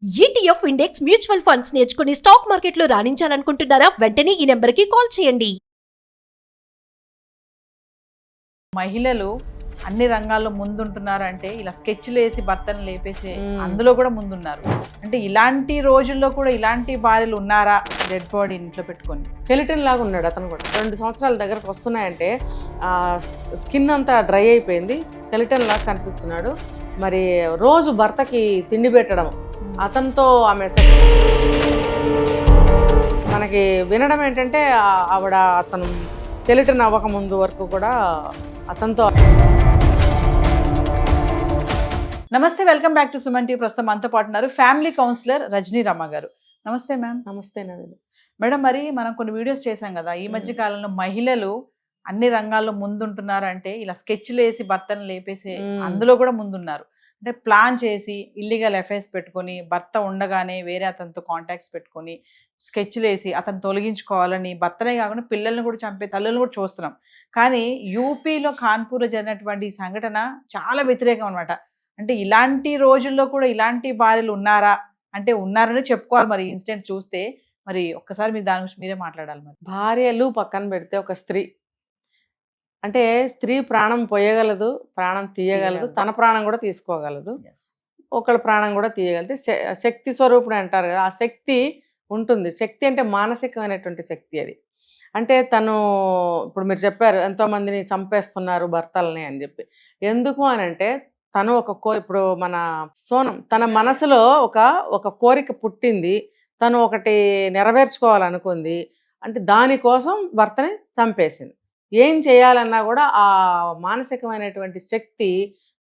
ETF index mutual funds నేర్చుకుని stock మార్కెట్లో రాణించాలనుకుంటున్నారా? వెంటనే ఈ నెంబర్కి కాల్ చేయండి. మహిళలు అన్ని రంగాల్లో ముందుంటున్నారంటే ఇలా స్కెచ్లు వేసి భర్తను లేపేసి అందులో కూడా ముందున్నారు. అంటే ఇలాంటి రోజుల్లో కూడా ఇలాంటి భార్యలు ఉన్నారా? డెడ్ బాడీ ఇంట్లో పెట్టుకొని స్కెలిటన్ లాగా ఉన్నాడు అతను కూడా. 2 సంవత్సరాల దగ్గరకు వస్తున్నాయంటే స్కిన్ అంతా డ్రై అయిపోయింది, స్కెలిటన్ లాగా కనిపిస్తున్నాడు. మరి రోజు భర్తకి తిండి పెట్టడం, అతనితో ఆమె మనకి వినడం ఏంటంటే ఆవిడ అతను స్కెలిటన్ అవ్వక ముందు వరకు కూడా అతనితో. నమస్తే, welcome back to Suman TV. ప్రస్తుతం మనతో పాటు ఉన్నారు ఫ్యామిలీ కౌన్సిలర్ రజనీ రమ గారు. నమస్తే మ్యామ్. నమస్తే నవీన్. మేడం, మరి మనం కొన్ని వీడియోస్ చేశాం కదా ఈ మధ్య కాలంలో, మహిళలు అన్ని రంగాల్లో ముందుంటున్నారంటే ఇలా స్కెచ్లు వేసి భర్తను లేపేసి అందులో కూడా ముందున్నారు. అంటే ప్లాన్ చేసి ఇల్లీగల్ అఫైర్స్ పెట్టుకొని భర్త ఉండగానే వేరే అతనితో కాంటాక్ట్స్ పెట్టుకొని స్కెచ్లు వేసి అతను తొలగించుకోవాలని, భర్తనే కాకుండా పిల్లల్ని కూడా చంపే తల్లులను కూడా చూస్తున్నాం. కానీ యూపీలో కాన్పూర్లో జరిగినటువంటి ఈ సంఘటన చాలా వ్యతిరేకం అనమాట. అంటే ఇలాంటి రోజుల్లో కూడా ఇలాంటి భార్యలు ఉన్నారా అంటే ఉన్నారని చెప్పుకోవాలి. మరి ఇన్సిడెంట్ చూస్తే మరి ఒక్కసారి మీరు దాని గురించి మీరే మాట్లాడాలి. మరి భార్యలు పక్కన పెడితే ఒక స్త్రీ అంటే స్త్రీ ప్రాణం పోయగలదు, ప్రాణం తీయగలదు, తన ప్రాణం కూడా తీసుకోగలదు, ఒకళ్ళ ప్రాణం కూడా తీయగలదు. శక్తి స్వరూపుడు అంటారు కదా, ఆ శక్తి ఉంటుంది. శక్తి అంటే మానసికమైనటువంటి శక్తి. అది అంటే తను ఇప్పుడు మీరు చెప్పారు ఎంతోమందిని చంపేస్తున్నారు భర్తల్ని అని చెప్పి. ఎందుకు అని అంటే తను ఇప్పుడు మన సోనం తన మనసులో ఒక కోరిక పుట్టింది, తను ఒకటి నెరవేర్చుకోవాలనుకుంది. అంటే దానికోసం భర్తని చంపేసింది. ఏం చేయాలన్నా కూడా ఆ మానసికమైనటువంటి శక్తి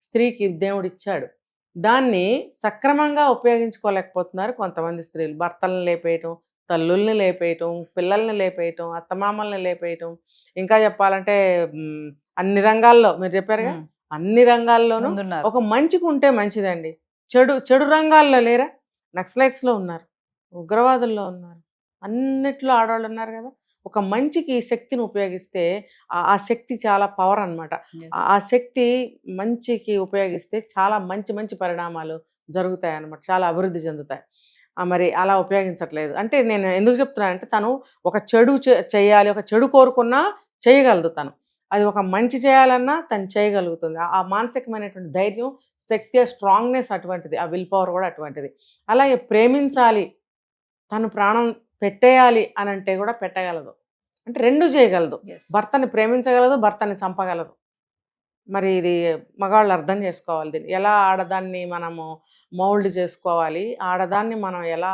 స్త్రీకి దేవుడు ఇచ్చాడు. దాన్ని సక్రమంగా ఉపయోగించుకోలేకపోతున్నారు కొంతమంది స్త్రీలు. భర్తలను లేపేయటం, తల్లుల్ని లేపేయటం, పిల్లల్ని లేపేయటం, అత్తమామల్ని లేపేయటం, ఇంకా చెప్పాలంటే అన్ని రంగాల్లో మీరు చెప్పారుగా, అన్ని రంగాల్లోనూ ఒక మంచికి ఉంటే మంచిదండి. చెడు రంగాల్లో లేరా? నక్సలైట్స్లో ఉన్నారు, ఉగ్రవాదుల్లో ఉన్నారు, అన్నిట్లో ఆడవాళ్ళు ఉన్నారు కదా. ఒక మంచికి శక్తిని ఉపయోగిస్తే ఆ శక్తి చాలా పవర్ అన్నమాట. ఆ శక్తి మంచికి ఉపయోగిస్తే చాలా మంచి పరిణామాలు జరుగుతాయి అన్నమాట, చాలా అభివృద్ధి చెందుతాయి. మరి అలా ఉపయోగించట్లేదు. అంటే నేను ఎందుకు చెప్తున్నానంటే తను ఒక చెడు చేయాలి, ఒక చెడు కోరుకున్నా చేయగలదు తను. అది ఒక మంచి చేయాలన్నా తను చేయగలుగుతుంది. ఆ మానసికమైనటువంటి ధైర్యం, శక్తి, స్ట్రాంగ్నెస్ అటువంటిది, ఆ విల్ పవర్ కూడా అటువంటిది. అలాగే ప్రేమించాలి, తను ప్రాణం పెట్టేయాలి అని అంటే కూడా పెట్టగలదు. అంటే రెండు చేయగలదు. భర్తని ప్రేమించగలదు, భర్తని చంపగలదు. మరి ఇది మగవాళ్ళు అర్థం చేసుకోవాలి. దీన్ని ఎలా ఆడదాన్ని మనము మౌల్డ్ చేసుకోవాలి, ఆడదాన్ని మనం ఎలా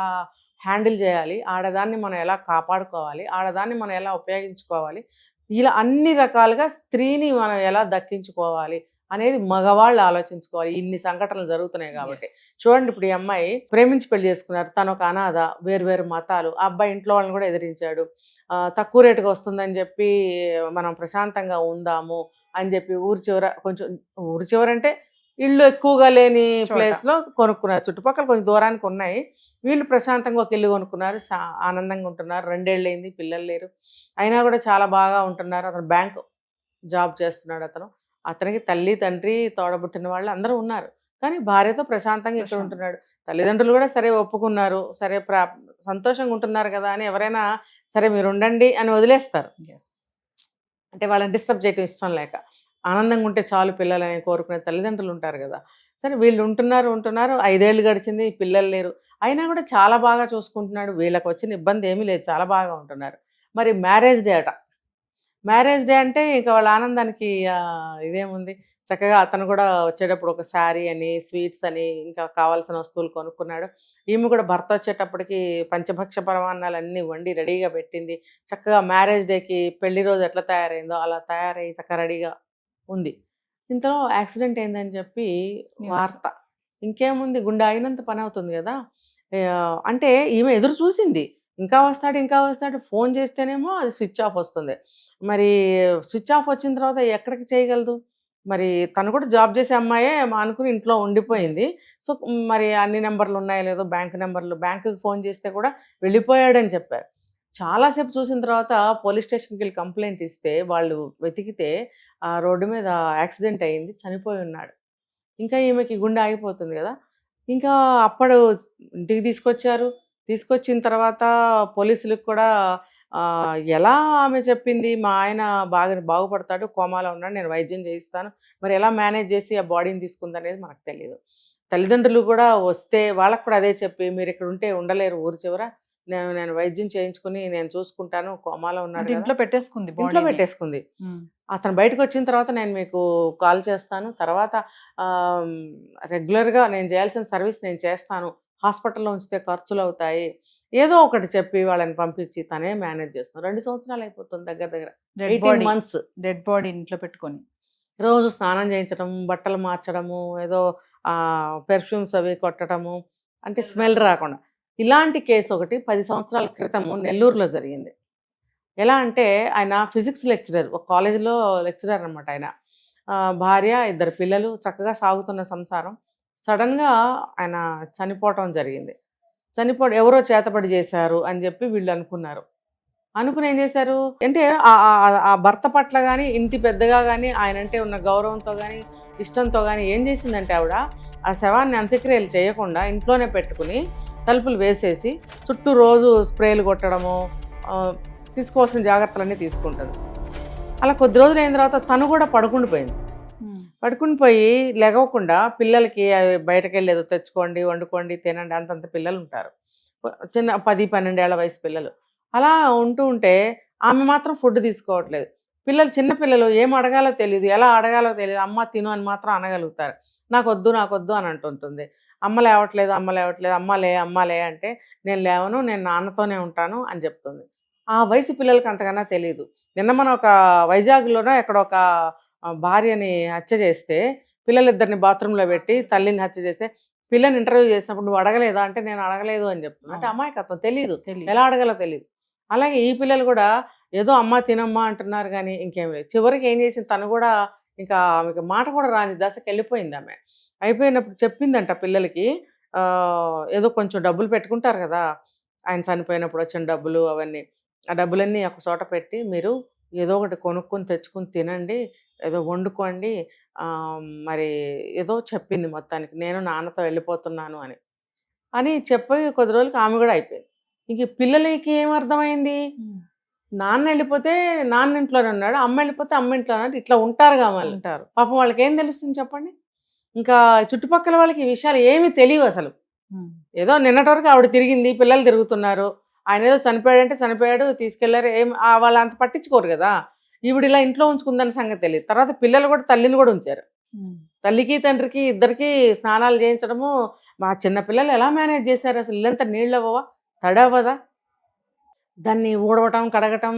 హ్యాండిల్ చేయాలి, ఆడదాన్ని మనం ఎలా కాపాడుకోవాలి, ఆడదాన్ని మనం ఎలా ఉపయోగించుకోవాలి, ఇలా అన్ని రకాలుగా స్త్రీని మనం ఎలా దక్కించుకోవాలి అనేది మగవాళ్ళు ఆలోచించుకోవాలి. ఇన్ని సంఘటనలు జరుగుతున్నాయి కాబట్టి. చూడండి, ఇప్పుడు ఈ అమ్మాయి ప్రేమించి పెళ్లి చేసుకున్నారు, తను ఒక అనాథ, వేరు మతాలు. ఆ అబ్బాయి ఇంట్లో వాళ్ళని కూడా ఎదిరించాడు. తక్కువ రేటుగా వస్తుందని చెప్పి మనం ప్రశాంతంగా ఉందాము అని చెప్పి ఊరి చివరంటే ఇళ్ళు ఎక్కువగా లేని ప్లేస్లో కొనుక్కున్నారు. చుట్టుపక్కల కొంచెం దూరానికి ఉన్నాయి. వీళ్ళు ప్రశాంతంగా ఒక ఇల్లు కొనుక్కున్నారు, ఆనందంగా ఉంటున్నారు. 2 ఏళ్ళు అయింది, పిల్లలు లేరు, అయినా కూడా చాలా బాగా ఉంటున్నారు. అతను బ్యాంకు జాబ్ చేస్తున్నాడు. అతనికి తల్లి, తండ్రి, తోడబుట్టిన వాళ్ళు అందరూ ఉన్నారు. కానీ భార్యతో ప్రశాంతంగా ఇక్కడ ఉంటున్నాడు. తల్లిదండ్రులు కూడా సరే ఒప్పుకున్నారు, సరే సంతోషంగా ఉంటున్నారు కదా అని ఎవరైనా సరే మీరు ఉండండి అని వదిలేస్తారు. అంటే వాళ్ళని డిస్టర్బ్ చేయటం ఇష్టం లేక. ఆనందంగా ఉంటే చాలు పిల్లలని కోరుకునే తల్లిదండ్రులు ఉంటారు కదా. సరే వీళ్ళు ఉంటున్నారు. 5 ఏళ్ళు గడిచింది, పిల్లలు లేరు, అయినా కూడా చాలా బాగా చూసుకుంటున్నాడు. వీళ్ళకి వచ్చిన ఇబ్బంది ఏమీ లేదు, చాలా బాగా ఉంటున్నారు. మరి మ్యారేజ్ డే అంటే ఇంకా వాళ్ళ ఆనందానికి ఇదేముంది, చక్కగా అతను కూడా వచ్చేటప్పుడు ఒక శారీ అని, స్వీట్స్ అని, ఇంకా కావాల్సిన వస్తువులు కొనుక్కున్నాడు. ఈమె కూడా భర్త వచ్చేటప్పటికి పంచభక్ష పరమాన్నాలు అన్నీ వండి రెడీగా పెట్టింది. చక్కగా మ్యారేజ్ డేకి పెళ్లి రోజు ఎట్లా తయారైందో అలా తయారయ్యి చక్కగా రెడీగా ఉంది. ఇంతలో యాక్సిడెంట్ అయిందని చెప్పి వార్త. ఇంకేముంది, గుండె అయినంత పని అవుతుంది కదా. అంటే ఈమె ఎదురు చూసింది, ఇంకా వస్తాడు, ఫోన్ చేస్తేనేమో అది స్విచ్ ఆఫ్ వస్తుంది. మరి స్విచ్ ఆఫ్ వచ్చిన తర్వాత ఎక్కడికి చేయగలదు? మరి తను కూడా జాబ్ చేసే అమ్మాయే అనుకుని ఇంట్లో ఉండిపోయింది. సో మరి అన్ని నెంబర్లు ఉన్నాయో లేదో, బ్యాంకుకి ఫోన్ చేస్తే కూడా వెళ్ళిపోయాడని చెప్పారు. చాలాసేపు చూసిన తర్వాత పోలీస్ స్టేషన్కి వెళ్ళి కంప్లైంట్ ఇస్తే వాళ్ళు వెతికితే ఆ రోడ్డు మీద యాక్సిడెంట్ అయింది, చనిపోయి ఉన్నాడు. ఇంకా ఈమెకి గుండె ఆగిపోతుంది కదా. ఇంకా అప్పుడు ఇంటికి తీసుకొచ్చారు. తీసుకొచ్చిన తర్వాత పోలీసులకు కూడా ఎలా ఆమె చెప్పింది, మా ఆయన బాగుపడతాడు, కోమాలో ఉన్నాడు, నేను వైద్యం చేయిస్తాను, మరి ఎలా మేనేజ్ చేసి ఆ బాడీని తీసుకుందనేది మనకు తెలియదు. తల్లిదండ్రులు కూడా వస్తే వాళ్ళకు కూడా అదే చెప్పి, మీరు ఇక్కడ ఉంటే ఉండలేరు ఊరి చివర, నేను వైద్యం చేయించుకుని నేను చూసుకుంటాను, కోమాలో ఉన్నాడు అంటే కదా. ఇంట్లో పెట్టేసుకుంది ఇంట్లో బాడీని. పెట్టేసుకుంది. ఉమ్. అతను బయటకు వచ్చిన తర్వాత నేను మీకు కాల్ చేస్తాను, తర్వాత రెగ్యులర్గా నేను చేయాల్సిన సర్వీస్ నేను చేస్తాను, హాస్పిటల్లో ఉంచితే ఖర్చులు అవుతాయి, ఏదో ఒకటి చెప్పి వాళ్ళని పంపించి తనే మేనేజ్ చేస్తాను. 2 సంవత్సరాలు అయిపోతుంది, దగ్గర దగ్గర dead 18 body months. Dead body ఇంట్లో పెట్టుకొని రోజు స్నానం చేయించడం, బట్టలు మార్చడము, ఏదో పెర్ఫ్యూమ్స్ అవి కొట్టడము, అంటే స్మెల్ రాకుండా. ఇలాంటి కేసు ఒకటి 10 సంవత్సరాల క్రితము నెల్లూరులో జరిగింది. ఎలా అంటే ఆయన ఫిజిక్స్ లెక్చరర్, ఒక కాలేజీలో లెక్చరర్ అనమాట ఆయన. భార్య, 2 పిల్లలు, చక్కగా సాగుతున్న సంసారం. సడన్గా ఆయన చనిపోవటం జరిగింది. ఎవరో చేతబడి చేశారు అని చెప్పి వీళ్ళు అనుకున్నారు. అనుకుని ఏం చేశారు అంటే ఆ భర్త పట్ల కానీ, ఇంటి పెద్దగా కానీ, ఆయనంటే ఉన్న గౌరవంతో కానీ, ఇష్టంతో కానీ ఏం చేసిందంటే ఆవిడ ఆ శవాన్ని అంత్యక్రియలు చేయకుండా ఇంట్లోనే పెట్టుకుని తలుపులు వేసేసి చుట్టూ రోజు స్ప్రేలు కొట్టడము, తీసుకోవాల్సిన జాగ్రత్తలన్నీ తీసుకుంటుంది. అలా కొద్ది రోజులు అయిన తర్వాత తను కూడా పడుకుండిపోయింది. పడుకుని పోయి లెగవకుండా పిల్లలకి బయటకు వెళ్ళి ఏదో తెచ్చుకోండి, వండుకోండి, తినండి, అంతంత పిల్లలు ఉంటారు, చిన్న 10-12 ఏళ్ల వయసు పిల్లలు. అలా ఉంటే ఆమె మాత్రం ఫుడ్ తీసుకోవట్లేదు. పిల్లలు, చిన్న పిల్లలు, ఏం అడగాలో తెలియదు, ఎలా అడగాలో తెలియదు, అమ్మ తిను అని మాత్రం అనగలుగుతారు. నాకొద్దు అని అంటుంటుంది. అమ్మ లేవట్లేదు, అమ్మలే అంటే నేను లేవను, నేను నాన్నతోనే ఉంటాను అని చెప్తుంది. ఆ వయసు పిల్లలకి అంతకన్నా తెలియదు. నిన్న మనం ఒక వైజాగ్లోనో ఎక్కడ ఒక భార్యని హత్య చేస్తే, పిల్లలిద్దరిని బాత్రూంలో పెట్టి తల్లిని హత్య చేస్తే, పిల్లని ఇంటర్వ్యూ చేసినప్పుడు నువ్వు అడగలేదా అంటే నేను అడగలేదు అని చెప్తున్నా. అంటే అమాయకత్వం, తెలియదు, ఎలా అడగాలో తెలియదు. అలాగే ఈ పిల్లలు కూడా ఏదో అమ్మ తినమ్మా అంటున్నారు కానీ ఇంకేం లేదు. చివరికి ఏం చేసింది, తను కూడా ఇంకా ఆమెకి మాట కూడా రాని దశకి వెళ్ళిపోయింది. ఆమె అయిపోయినప్పుడు చెప్పిందంట పిల్లలకి, ఏదో కొంచెం డబ్బులు పెట్టుకుంటారు కదా ఆయన చనిపోయినప్పుడు వచ్చిన డబ్బులు, అవన్నీ ఆ డబ్బులన్నీ ఒక చోట పెట్టి మీరు ఏదో ఒకటి కొనుక్కొని తెచ్చుకుని తినండి, ఏదో వండుకోండి, మరి ఏదో చెప్పింది మొత్తానికి, నేను నాన్నతో వెళ్ళిపోతున్నాను అని చెప్పి కొద్ది రోజులకి ఆమె కూడా అయిపోయింది. ఇంక పిల్లలకి ఏమర్థమైంది, నాన్న వెళ్ళిపోతే నాన్న ఇంట్లోనే ఉన్నాడు, అమ్మ వెళ్ళిపోతే అమ్మ ఇంట్లో ఉన్నాడు, ఇట్లా ఉంటారు కావాలి ఉంటారు. పాపం వాళ్ళకి ఏం తెలుస్తుంది చెప్పండి. ఇంకా చుట్టుపక్కల వాళ్ళకి ఈ విషయాలు ఏమీ తెలియవు అసలు. ఏదో నిన్నటి వరకు ఆవిడ తిరిగింది, పిల్లలు తిరుగుతున్నారు, ఆయన ఏదో చనిపోయాడంటే చనిపోయాడు, తీసుకెళ్లారు, వాళ్ళు అంత పట్టించుకోరు కదా. ఈవిడ ఇలా ఇంట్లో ఉంచుకుందని సంగతి తెలియదు. తర్వాత పిల్లలు కూడా తల్లిని కూడా ఉంచారు. తల్లికి తండ్రికి ఇద్దరికి స్నానాలు చేయించడము. మా చిన్న పిల్లలు ఎలా మేనేజ్ చేశారు అసలు, ఇల్లంతా నీళ్ళు అవ్వవా, తడవదా, దాన్ని ఊడవటం, కడగటం,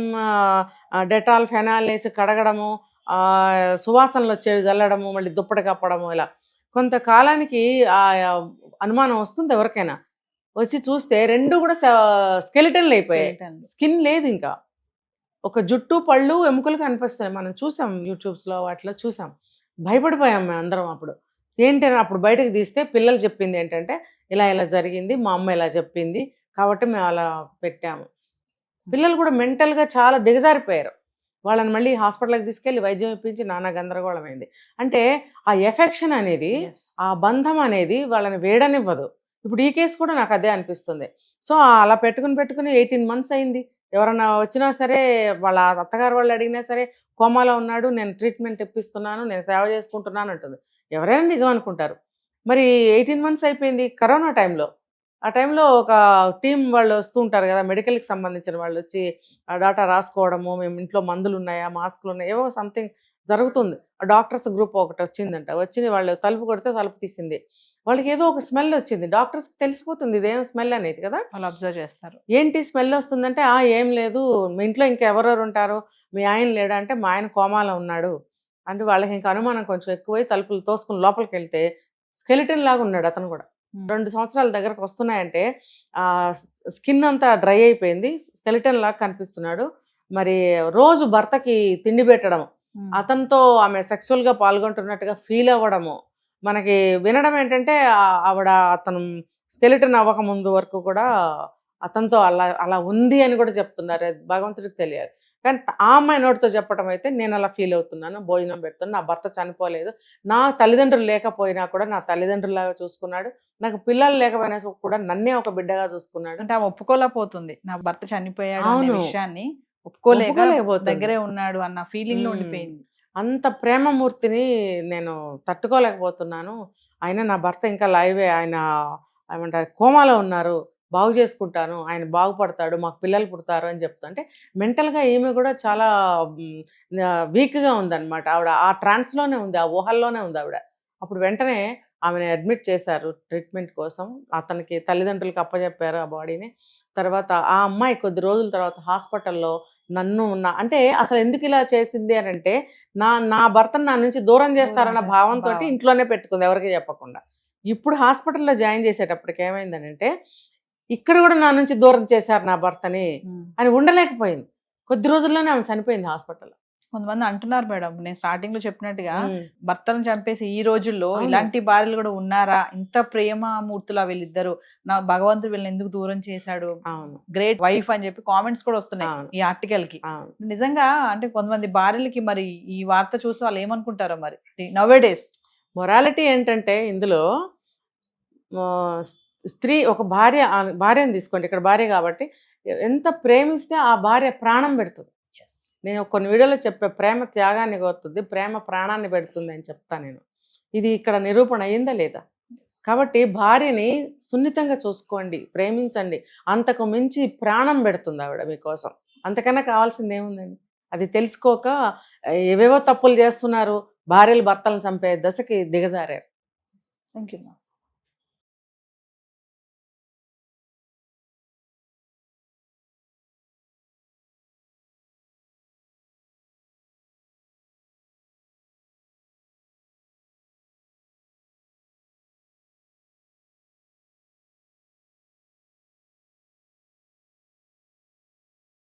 డెటాల్, ఫెనాల్ వేసి కడగడము, సువాసనలు వచ్చేవి చల్లడము, మళ్ళీ దుప్పటి కప్పడము, ఇలా కొంతకాలానికి అనుమానం వస్తుంది ఎవరికైనా. వచ్చి చూస్తే 2 కూడా స్కెలిటన్లు అయిపోయాయి, స్కిన్ లేదు, ఇంకా ఒక జుట్టు, పళ్ళు, ఎముకలు కనిపిస్తాయి. మనం చూసాం యూట్యూబ్స్లో, వాటిలో చూసాం, భయపడిపోయాం మేము అందరం. అప్పుడు ఏంటని అప్పుడు బయటకు తీస్తే పిల్లలు చెప్పింది ఏంటంటే, ఇలా జరిగింది, మా అమ్మ ఇలా చెప్పింది కాబట్టి మేము అలా పెట్టాము. పిల్లలు కూడా మెంటల్గా చాలా దిగజారిపోయారు. వాళ్ళని మళ్ళీ హాస్పిటల్కి తీసుకెళ్ళి వైద్యం ఇప్పించి నానా గందరగోళం అయింది. అంటే ఆ ఎఫెక్షన్ అనేది, ఆ బంధం అనేది వాళ్ళని వేడనివ్వదు. ఇప్పుడు ఈ కేసు కూడా నాకు అదే అనిపిస్తుంది. సో అలా పెట్టుకుని 18 months అయింది. ఎవరన్నా వచ్చినా సరే, వాళ్ళ అత్తగారు వాళ్ళు అడిగినా సరే, కోమాలో ఉన్నాడు, నేను ట్రీట్మెంట్ ఇప్పిస్తున్నాను, నేను సేవ చేసుకుంటున్నాను అంటుంది. ఎవరైనా నిజం అనుకుంటారు. మరి 18 months అయిపోయింది. కరోనా టైంలో, ఆ టైంలో ఒక టీం వాళ్ళు వస్తూ ఉంటారు కదా, మెడికల్కి సంబంధించిన వాళ్ళు వచ్చి ఆ డాటా రాసుకోవడము, మేము ఇంట్లో మందులు ఉన్నాయా, మాస్కులు ఉన్నాయా, ఏవో సంథింగ్ జరుగుతుంది. ఆ డాక్టర్స్ గ్రూప్ ఒకటి వచ్చిందంట. వచ్చి వాళ్ళు తలుపు కొడితే తలుపు తీసింది. వాళ్ళకి ఏదో ఒక స్మెల్ వచ్చింది. డాక్టర్స్కి తెలిసిపోతుంది ఇదేం స్మెల్ అనేది కదా, వాళ్ళు అబ్జర్వ్ చేస్తారు. ఏంటి స్మెల్ వస్తుందంటే, ఏం లేదు, మీ ఇంట్లో ఇంకెవరెవరు ఉంటారు, మీ ఆయన లేడా అంటే, మా ఆయన కోమాలో ఉన్నాడు అంటే, వాళ్ళకి ఇంకా అనుమానం కొంచెం ఎక్కువై తలుపులు తోసుకుని లోపలికి వెళ్తే స్కెలిటన్ లాగా ఉన్నాడు అతను కూడా. 2 సంవత్సరాల దగ్గరకు వస్తున్నాయంటే ఆ స్కిన్ అంతా డ్రై అయిపోయింది, స్కెలిటన్ లాగా కనిపిస్తున్నాడు. మరి రోజు భర్తకి తిండి పెట్టడం, అతనితో ఆమె సెక్సువల్గా పాల్గొంటున్నట్టుగా ఫీల్ అవ్వడము, మనకి వినడం ఏంటంటే అతను స్కెలిటన్ అవ్వక ముందు వరకు కూడా అతనితో అలా ఉంది అని కూడా చెప్తున్నారు. భగవంతుడికి తెలియాలి. కానీ ఆ అమ్మాయి నోటితో చెప్పడం అయితే నేను అలా ఫీల్ అవుతున్నాను, భోజనం పెడుతున్నాను, నా భర్త చనిపోలేదు, నా తల్లిదండ్రులు లేకపోయినా కూడా నా తల్లిదండ్రులాగా చూసుకున్నాడు, నాకు పిల్లలు లేకపోయినా కూడా నన్నే ఒక బిడ్డగా చూసుకున్నాడు. అంటే ఆమె ఒప్పుకోలేకపోతుంది నా భర్త చనిపోయాడు అనే అవును. విషయాన్ని, ఒప్పుకోలేకపోతుంది, ఒప్పుకోలేకపోతుంది. దగ్గరే ఉన్నాడు అన్న ఫీలింగ్ లో ఉండిపోయింది. అంత ప్రేమమూర్తిని నేను తట్టుకోలేకపోతున్నాను. అయినా నా భర్త ఇంకా లైవే, ఆయన ఏమంటారు కోమాలో ఉన్నారు, బాగు చేసుకుంటాను, ఆయన బాగుపడతాడు, మాకు పిల్లలు పుడతారు అని చెప్తా. అంటే మెంటల్గా ఈమె కూడా చాలా వీక్గా ఉందన్నమాట. ఆవిడ ఆ ట్రాన్స్లోనే ఉంది, ఆ ఊహల్లోనే ఉంది ఆవిడ. అప్పుడు వెంటనే ఆమెను అడ్మిట్ చేశారు ట్రీట్మెంట్ కోసం, అతనికి తల్లిదండ్రులకు అప్పచెప్పారు ఆ బాడీని. తర్వాత ఆ అమ్మాయి కొద్ది రోజుల తర్వాత హాస్పిటల్లో నన్ను అంటే అసలు ఎందుకు ఇలా చేసింది అని అంటే నా భర్తను నా నుంచి దూరం చేస్తారన్న భావంతో ఇంట్లోనే పెట్టుకుంది, ఎవరికి చెప్పకుండా. ఇప్పుడు హాస్పిటల్లో జాయిన్ చేసేటప్పటికి ఏమైందనంటే ఇక్కడ కూడా నా నుంచి దూరం చేశారు నా భర్తని అని ఉండలేకపోయింది. కొద్ది రోజుల్లోనే ఆమె చనిపోయింది హాస్పిటల్లో. కొంతమంది అంటున్నారు మేడం, నేను స్టార్టింగ్ లో చెప్పినట్టుగా భర్తను చంపేసి ఈ రోజుల్లో ఇలాంటి భార్యలు కూడా ఉన్నారా, ఇంత ప్రేమమూర్తులా వీళ్ళిద్దరు, నా భగవంతుడు వీళ్ళని ఎందుకు దూరం చేశాడు, గ్రేట్ వైఫ్ అని చెప్పి కామెంట్స్ కూడా వస్తున్నాయి ఈ ఆర్టికల్ కి. నిజంగా అంటే కొంతమంది భార్యలకి మరి ఈ వార్త చూసి వాళ్ళు ఏమనుకుంటారో మరి నవ్ డేస్. మొరాలిటీ ఏంటంటే ఇందులో స్త్రీ ఒక భార్యను తీసుకోండి, ఇక్కడ భార్య కాబట్టి ఎంత ప్రేమిస్తే ఆ భార్య ప్రాణం పెడుతుంది. నేను కొన్ని వీడియోలో చెప్పే ప్రేమ త్యాగాన్ని కోరుతుంది, ప్రేమ ప్రాణాన్ని పెడుతుంది అని చెప్తాను నేను. ఇది ఇక్కడ నిరూపణ అయ్యిందా లేదా? కాబట్టి భార్యని సున్నితంగా చూసుకోండి, ప్రేమించండి. అంతకు మించి ప్రాణం పెడుతుంది ఆవిడ మీకోసం, అంతకన్నా కావాల్సింది ఏముందండి? అది తెలుసుకోక ఏవేవో తప్పులు చేస్తున్నారు, భార్యలు భర్తలను చంపే దశకి దిగజారారు. Thank you.